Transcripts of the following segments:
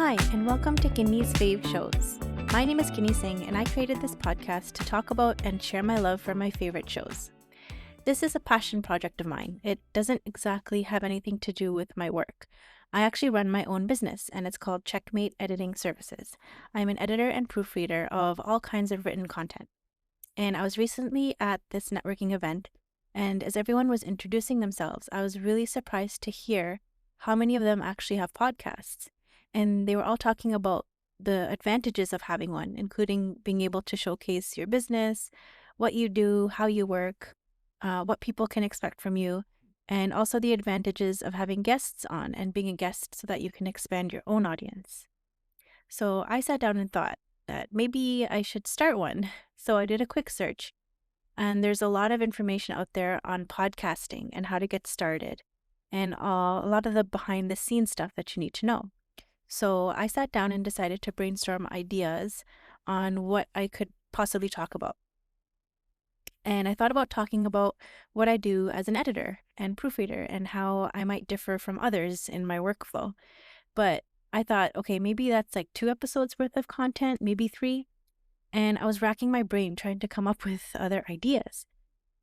Hi, and welcome to Kinny's Fave shows. My name is Kinny Singh, and I created this podcast to talk about and share my love for my favorite shows. This is a passion project of mine. It doesn't exactly have anything to do with my work. I actually run my own business, and it's called Checkmate Editing Services. I'm an editor and proofreader of all kinds of written content. And I was recently at this networking event, and as everyone was introducing themselves, I was really surprised to hear how many of them actually have podcasts. And they were all talking about the advantages of having one, including being able to showcase your business, what you do, how you work, what people can expect from you, and also the advantages of having guests on and being a guest so that you can expand your own audience. So I sat down and thought that maybe I should start one. So I did a quick search, and there's a lot of information out there on podcasting and how to get started, and a lot of the behind the scenes stuff that you need to know. So I sat down and decided to brainstorm ideas on what I could possibly talk about. And I thought about talking about what I do as an editor and proofreader and how I might differ from others in my workflow. But I thought, okay, maybe that's like 2 episodes worth of content, maybe 3. And I was racking my brain trying to come up with other ideas.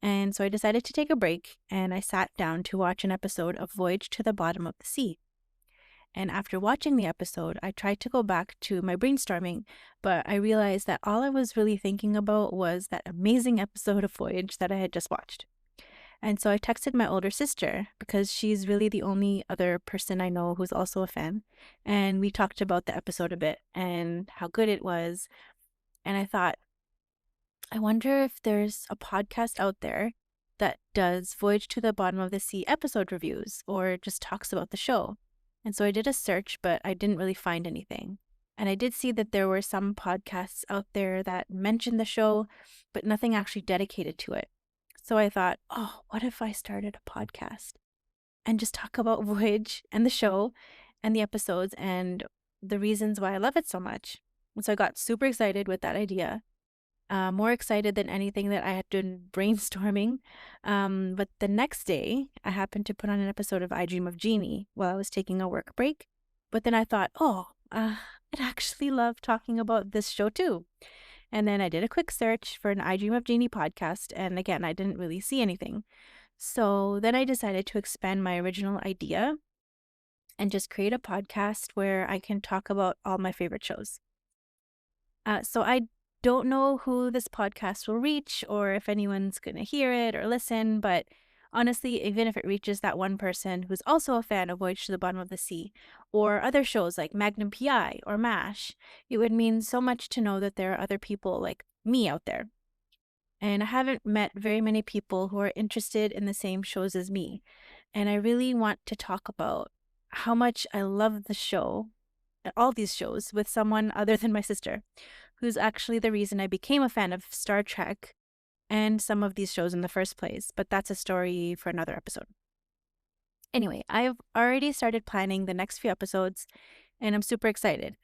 And so I decided to take a break and I sat down to watch an episode of Voyage to the Bottom of the Sea. And after watching the episode, I tried to go back to my brainstorming, but I realized that all I was really thinking about was that amazing episode of Voyage that I had just watched. And so I texted my older sister because she's really the only other person I know who's also a fan. And we talked about the episode a bit and how good it was. And I thought, I wonder if there's a podcast out there that does Voyage to the Bottom of the Sea episode reviews or just talks about the show. And so I did a search, but I didn't really find anything. And I did see that there were some podcasts out there that mentioned the show, but nothing actually dedicated to it. So I thought, oh, what if I started a podcast and just talk about Voyage and the show and the episodes and the reasons why I love it so much? And so I got super excited with that idea. More excited than anything that I had been brainstorming. But the next day, I happened to put on an episode of I Dream of Jeannie while I was taking a work break. But then I thought, I'd actually love talking about this show too. And then I did a quick search for an I Dream of Jeannie podcast. And again, I didn't really see anything. So then I decided to expand my original idea and just create a podcast where I can talk about all my favorite shows. So I don't know who this podcast will reach or if anyone's going to hear it or listen, but honestly, even if it reaches that one person who's also a fan of Voyage to the Bottom of the Sea or other shows like Magnum PI or MASH, it would mean so much to know that there are other people like me out there. And I haven't met very many people who are interested in the same shows as me. And I really want to talk about how much I love the show, all these shows, with someone other than my sister, who's actually the reason I became a fan of Star Trek and some of these shows in the first place, but that's a story for another episode. Anyway, I've already started planning the next few episodes, and I'm super excited.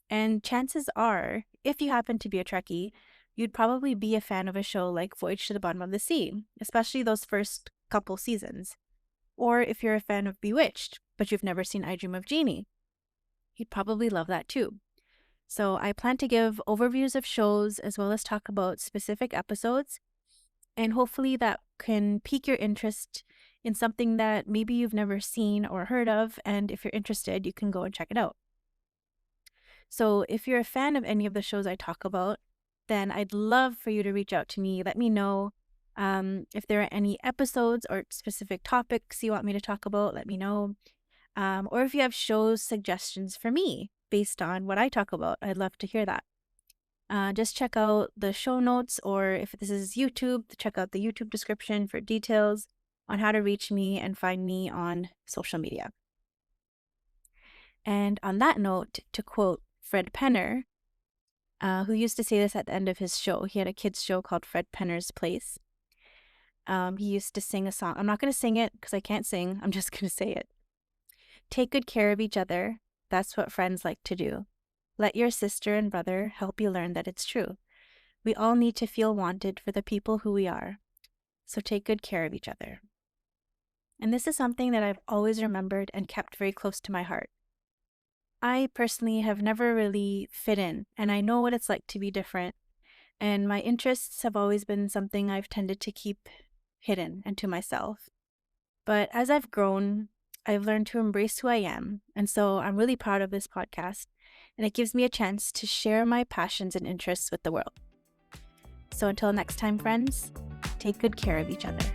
And chances are, if you happen to be a Trekkie, you'd probably be a fan of a show like Voyage to the Bottom of the Sea, especially those first couple seasons. Or if you're a fan of Bewitched, but you've never seen I Dream of Jeannie, you'd probably love that too. So I plan to give overviews of shows as well as talk about specific episodes, and hopefully that can pique your interest in something that maybe you've never seen or heard of, and if you're interested, you can go and check it out. So if you're a fan of any of the shows I talk about, then I'd love for you to reach out to me. Let me know if there are any episodes or specific topics you want me to talk about. Let me know. Or if you have shows suggestions for me based on what I talk about, I'd love to hear that. Just check out the show notes, or if this is YouTube, check out the YouTube description for details on how to reach me and find me on social media. And on that note, to quote Fred Penner, who used to say this at the end of his show, he had a kids' show called Fred Penner's Place. He used to sing a song. I'm not going to sing it because I can't sing. I'm just going to say it. Take good care of each other. That's what friends like to do. Let your sister and brother help you learn that it's true. We all need to feel wanted for the people who we are. So take good care of each other. And this is something that I've always remembered and kept very close to my heart. I personally have never really fit in, and I know what it's like to be different. And my interests have always been something I've tended to keep hidden and to myself. But as I've grown, I've learned to embrace who I am. And so I'm really proud of this podcast, and it gives me a chance to share my passions and interests with the world. So until next time, friends, take good care of each other.